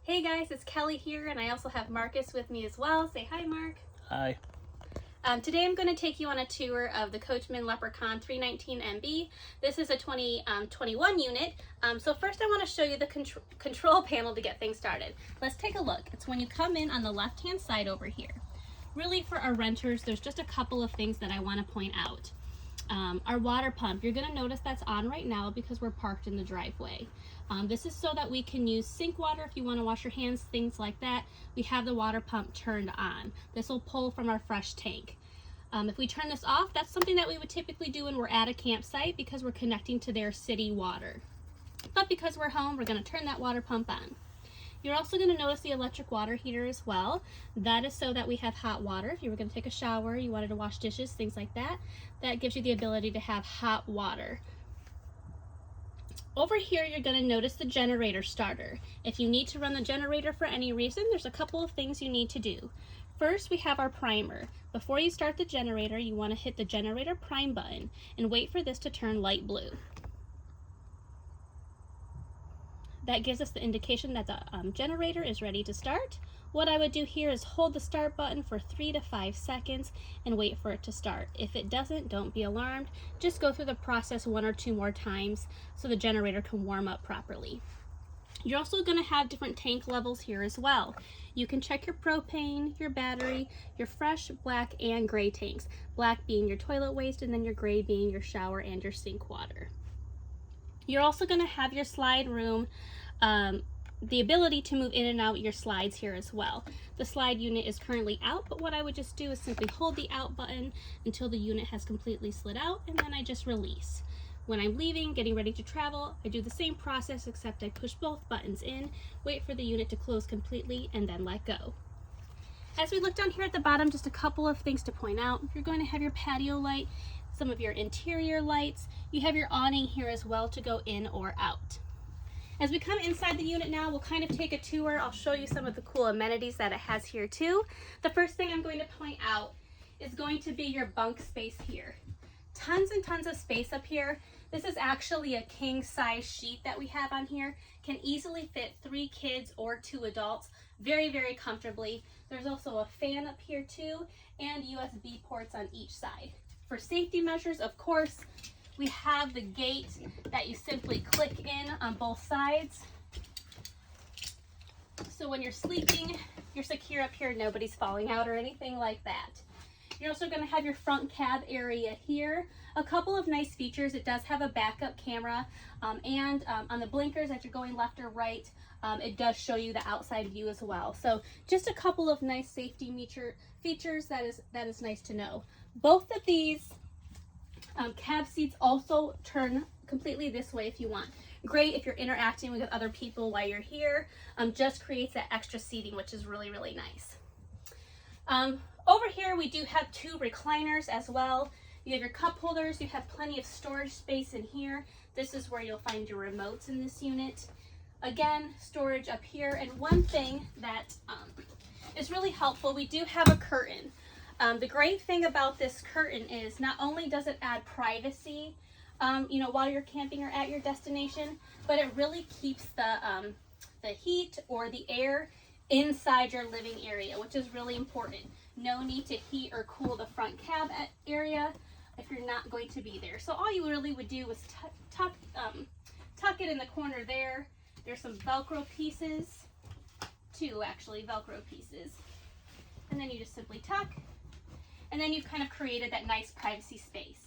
Hey guys, it's Kelly here, and I also have Marcus with me as well. Say hi, Mark. Hi. Today I'm going to take you on a tour of the Coachmen Leprechaun 319MB. This is a 2021 unit. So first I want to show you the control panel to get things started. Let's take a look. It's when you come in on the left-hand side over here. Really, for our renters, there's just a couple of things that I want to point out. Our water pump, you're going to notice that's on right now because we're parked in the driveway. This is so that we can use sink water if you want to wash your hands, things like that. We have the water pump turned on. This will pull from our fresh tank. If we turn this off, that's something that we would typically do when we're at a campsite because we're connecting to their city water. But because we're home, we're going to turn that water pump on. You're also going to notice the electric water heater as well. That is so that we have hot water. If you were going to take a shower, you wanted to wash dishes, things like that, that gives you the ability to have hot water. Over here, you're going to notice the generator starter. If you need to run the generator for any reason, there's a couple of things you need to do. First, we have our primer. Before you start the generator, you want to hit the generator prime button and wait for this to turn light blue. That gives us the indication that the generator is ready to start. What I would do here is hold the start button for 3 to 5 seconds and wait for it to start. If it doesn't, don't be alarmed. Just go through the process 1 or 2 more times so the generator can warm up properly. You're also going to have different tank levels here as well. You can check your propane, your battery, your fresh, black, and gray tanks. Black being your toilet waste, and then your gray being your shower and your sink water. You're also going to have your slide room, the ability to move in and out your slides here as well. The slide unit is currently out, but what I would just do is simply hold the out button until the unit has completely slid out, and then I just release. When I'm leaving, getting ready to travel, I do the same process except I push both buttons in, wait for the unit to close completely, and then let go. As we look down here at the bottom, just a couple of things to point out. You're going to have your patio light, some of your interior lights. You have your awning here as well to go in or out. As we come inside the unit now, we'll kind of take a tour. I'll show you some of the cool amenities that it has here too. The first thing I'm going to point out is going to be your bunk space here. Tons and tons of space up here. This is actually a king size sheet that we have on here. Can easily fit 3 kids or 2 adults very, very comfortably. There's also a fan up here too, and USB ports on each side. For safety measures, of course, we have the gate that you simply click in on both sides. So when you're sleeping, you're secure up here, nobody's falling out or anything like that. You're also going to have your front cab area here. A couple of nice features. It does have a backup camera, and on the blinkers as you're going left or right, it does show you the outside view as well. So just a couple of nice safety features that is nice to know. Both of these cab seats also turn completely this way if you want. Great if you're interacting with other people while you're here. Just creates that extra seating, which is really, really nice. Over here we do have 2 recliners as well. You have your cup holders, you have plenty of storage space in here. This is where you'll find your remotes in this unit. Again, storage up here. And one thing that is really helpful, we do have a curtain. The great thing about this curtain is not only does it add privacy, while you're camping or at your destination, but it really keeps the heat or the air inside your living area, which is really important. No need to heat or cool the front cab area if you're not going to be there. So all you really would do is tuck it in the corner there. There's some Velcro pieces, 2 actually Velcro pieces, and then you just simply tuck, and then you've kind of created that nice privacy space.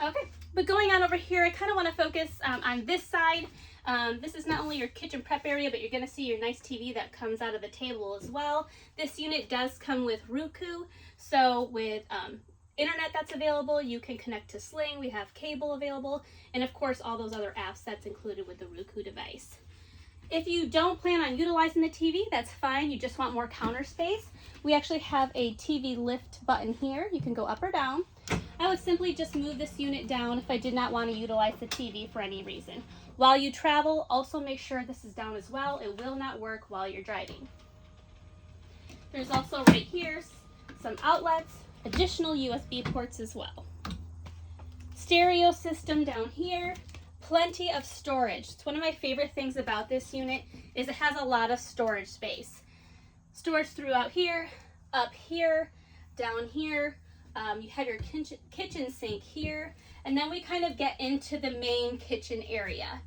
Okay, but going on over here, I kind of want to focus on this side. This is not only your kitchen prep area, but you're going to see your nice TV that comes out of the table as well. This unit does come with Roku, so with internet that's available, you can connect to Sling. We have cable available, and of course all those other apps that's included with the Roku device. If you don't plan on utilizing the TV, that's fine. You just want more counter space. We actually have a TV lift button here. You can go up or down. I would simply just move this unit down if I did not want to utilize the TV for any reason. While you travel, also make sure this is down as well. It will not work while you're driving. There's also right here some outlets, additional USB ports as well. Stereo system down here. Plenty of storage. It's one of my favorite things about this unit is it has a lot of storage space. Storage throughout here, up here, down here. You have your kitchen sink here, and then we kind of get into the main kitchen area.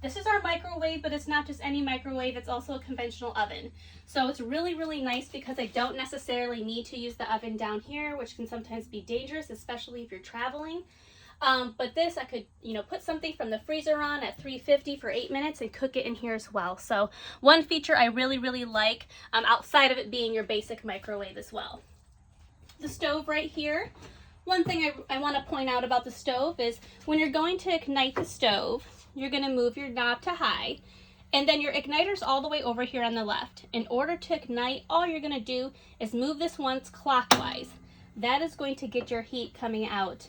This is our microwave, but it's not just any microwave, it's also a conventional oven. So it's really, really nice because I don't necessarily need to use the oven down here, which can sometimes be dangerous, especially if you're traveling. But this, I could, put something from the freezer on at 350 for 8 minutes and cook it in here as well. So one feature I really, really like, outside of it being your basic microwave as well. The stove right here. One thing I want to point out about the stove is when you're going to ignite the stove, you're going to move your knob to high, and then your igniter's all the way over here on the left. In order to ignite, all you're going to do is move this once clockwise. That is going to get your heat coming out,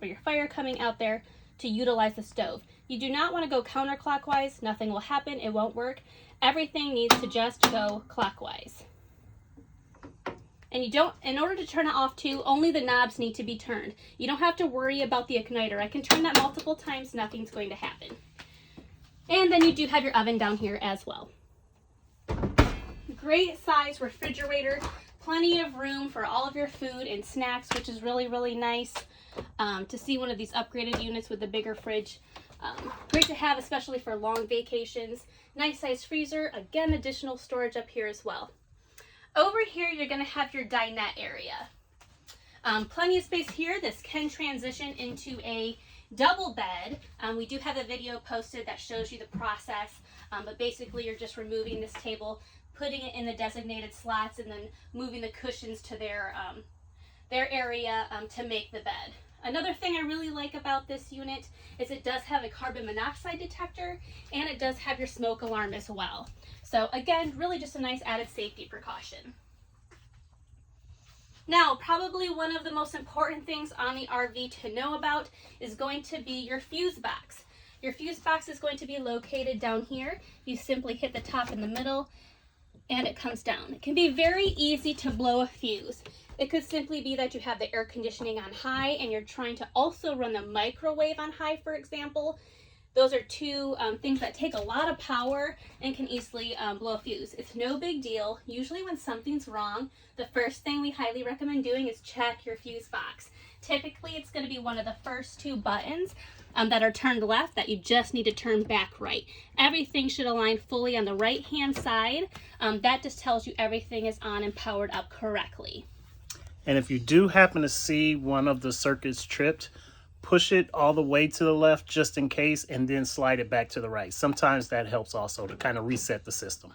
or your fire coming out there to utilize the stove. You do not want to go counterclockwise. Nothing will happen. It won't work. Everything needs to just go clockwise. And in order to turn it off too, only the knobs need to be turned. You don't have to worry about the igniter. I can turn that multiple times, nothing's going to happen. And then you do have your oven down here as well. Great size refrigerator, plenty of room for all of your food and snacks, which is really, really nice to see one of these upgraded units with the bigger fridge. Great to have, especially for long vacations. Nice size freezer, again, additional storage up here as well. Over here, you're going to have your dinette area. Plenty of space here. This can transition into a double bed. We do have a video posted that shows you the process, but basically you're just removing this table, putting it in the designated slots, and then moving the cushions to their area to make the bed. Another thing I really like about this unit is it does have a carbon monoxide detector, and it does have your smoke alarm as well. So again, really just a nice added safety precaution. Now, probably one of the most important things on the RV to know about is going to be your fuse box. Your fuse box is going to be located down here. You simply hit the top in the middle and it comes down. It can be very easy to blow a fuse. It could simply be that you have the air conditioning on high and you're trying to also run the microwave on high, for example. Those are two things that take a lot of power and can easily blow a fuse. It's no big deal. Usually when something's wrong, the first thing we highly recommend doing is check your fuse box. Typically, it's going to be one of the first two buttons that are turned left that you just need to turn back right. Everything should align fully on the right-hand side. That just tells you everything is on and powered up correctly. And if you do happen to see one of the circuits tripped, push it all the way to the left just in case, and then slide it back to the right. Sometimes that helps also to kind of reset the system.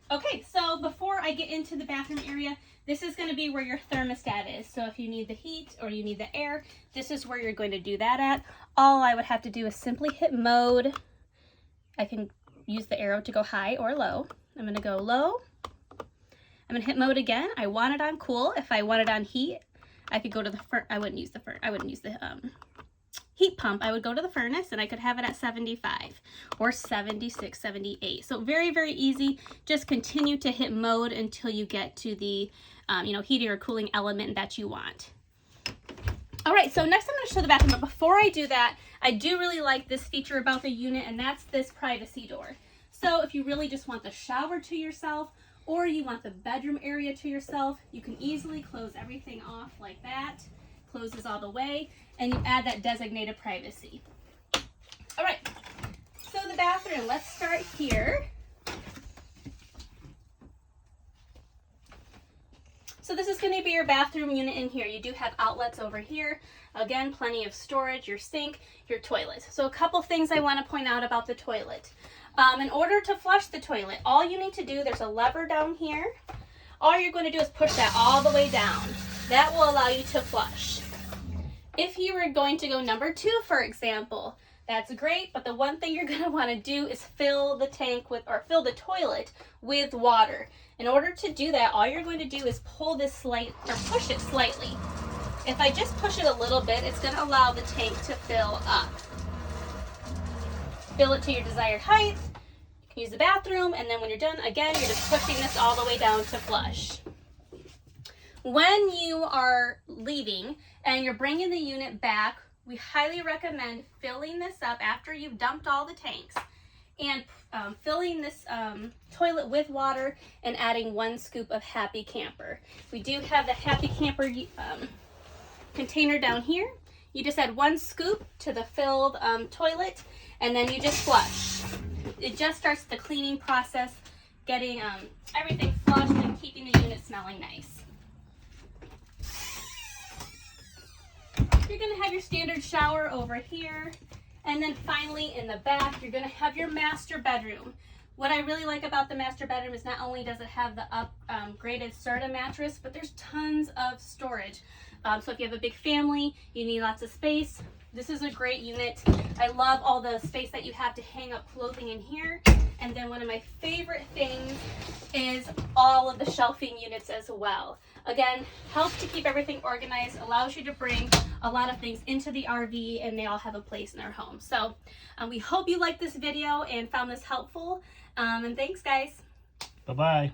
Okay, so before I get into the bathroom area, this is going to be where your thermostat is. So if you need the heat or you need the air, this is where you're going to do that at. All I would have to do is simply hit mode. I can use the arrow to go high or low. I'm going to go low. I'm going to hit mode again. I want it on cool. If I want it on heat, I could go to the I wouldn't use the heat pump. I would go to the furnace and I could have it at 75 or 76, 78. So very, very easy. Just continue to hit mode until you get to the heating or cooling element that you want. All right, so next I'm going to show the bathroom, but before I do that, I do really like this feature about the unit, and that's this privacy door. So if you really just want the shower to yourself, or you want the bedroom area to yourself, you can easily close everything off like that. Closes all the way, and you add that designated privacy. All right, so the bathroom, let's start here. So this is going to be your bathroom unit in here. You do have outlets over here. Again, plenty of storage, your sink, your toilet. So a couple things I want to point out about the toilet. In order to flush the toilet, all you need to do, there's a lever down here. All you're going to do is push that all the way down. That will allow you to flush. If you were going to go number 2, for example, that's great, but the one thing you're going to want to do is fill the toilet with water. In order to do that, all you're going to do is push it slightly. If I just push it a little bit, it's going to allow the tank to fill up. Fill it to your desired height. You can use the bathroom, and then when you're done, again, you're just pushing this all the way down to flush. When you are leaving and you're bringing the unit back we highly recommend filling this up after you've dumped all the tanks and filling this toilet with water and adding 1 scoop of Happy Camper. We do have the Happy Camper container down here. You just add 1 scoop to the filled toilet, and then you just flush. It just starts the cleaning process, getting everything flushed and keeping the unit smelling nice. You're gonna have your standard shower over here. And then finally in the back, you're gonna have your master bedroom. What I really like about the master bedroom is not only does it have the upgraded Serta mattress, but there's tons of storage. So if you have a big family, you need lots of space, this is a great unit. I love all the space that you have to hang up clothing in here. And then one of my favorite things is all of the shelving units as well. Again, helps to keep everything organized, allows you to bring a lot of things into the RV, and they all have a place in their home. So we hope you liked this video and found this helpful. And thanks, guys. Bye-bye.